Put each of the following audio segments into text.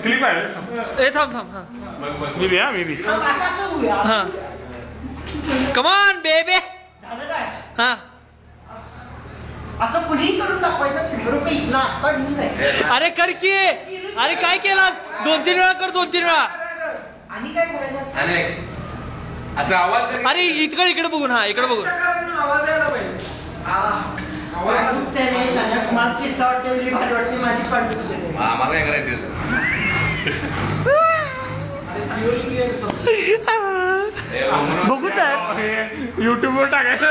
Clip आहे. ए थांब थांब. हा मी बी हा कमान बेबे. हा असं कुणीही करून दाखवायचं. 100 रुपये इथला आता घेऊन जायचं. अरे कर की. अरे काय केलास? 2-3 वेळा कर. 2-3 वेळा. आणि काय करायचं? आता आवाज. अरे इकडे बघून. हा इकडे बघून. आवाज यायला पाहिजे. कुमारची वाटते भारी वाटते माझी पाडू. आम्हाला काय करायचं. बघू तर युट्यूब वर टाकायचं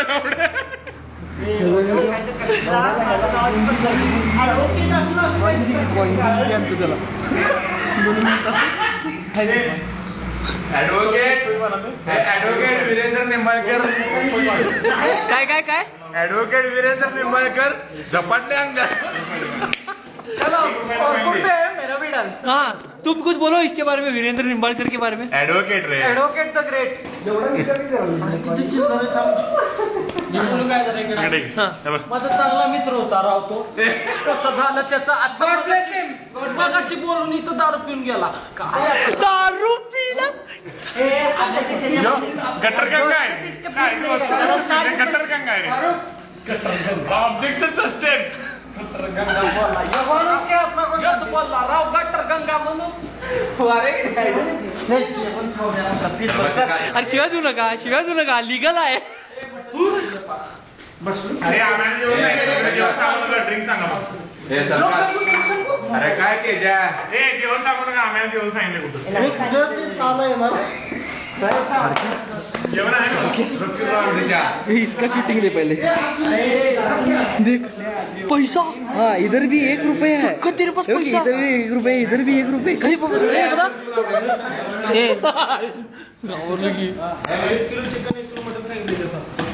ऍडव्होकेट वीरेंद्र निंबाळकर. काय काय काय. ऍडव्होकेट वीरेंद्र निंबाळकर झपाटले अंगात. हाँ तुम कुछ बोलो इसके बारे में. वीरेंद्र निंबाळकर के बारे में. Advocate ray. Advocate the great. माझा चांगला मित्र होता राव तो. कसं झालं त्याचा मगाशी बोलून इथं दारू पिऊन गेला. काय दारू पिला. गटर गंगा आहे. गटर गंगा आहे. Objection sustain. बोलला राव गटर गंगा म्हणून. अरे शिवाय देऊ नका. लिगल आहे. अरे आम्हाला ड्रिंक सांगा. अरे काय के ज्या जेवण सांगू नका. आम्हाला जेवण सांगितलं कुठं. जेवण आहे ना. इसका शूटिंग दे पहले. देख पैसा. हाँ इधर भी 1 रुपये है. तेरे पास पैसा. इधर भी 1 रुपये. इधर भी 1 रुपये. कहीं बता.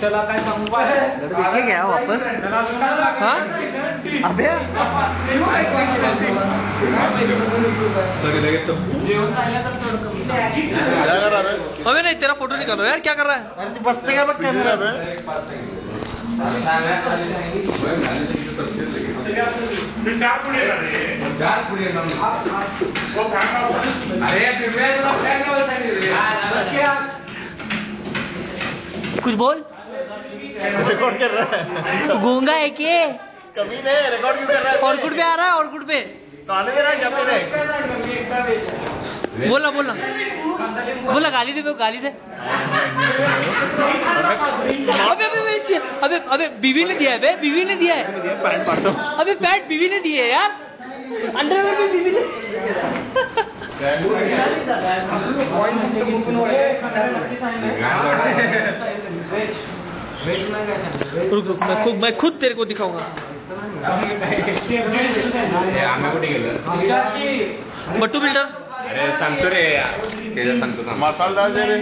त्याला काय सांगू देखे क्या वापस. हाँ अबे जेवण चाललं तर थोडं कमी. अबे नहीं तेरा फोटो निकालो यार. क्या कर रहा है. बसते का बघ कॅमेरा. चार पुढे कुछ बोल. रिकॉर्ड कर रहा है. गूंगा है के. कमी नहीं. रिकॉर्ड क्यों कर रहा है. ऑर्कुड पे आ रहा है. ऑर्कुड पे ताने में रहा. जब नहीं. बोला गाली दे. गाली दे. अबे बीवी ने दिया है. बीवी ने दिया है. अबे पैंट बीवी ने दिए है यार. अंडरवेयर भी बीवी ने. मैं खुद तेरे को दिखाऊंगा. बट्टू बिल्डर. अरे सांगतो रे. सांगतो मसाला दे रे.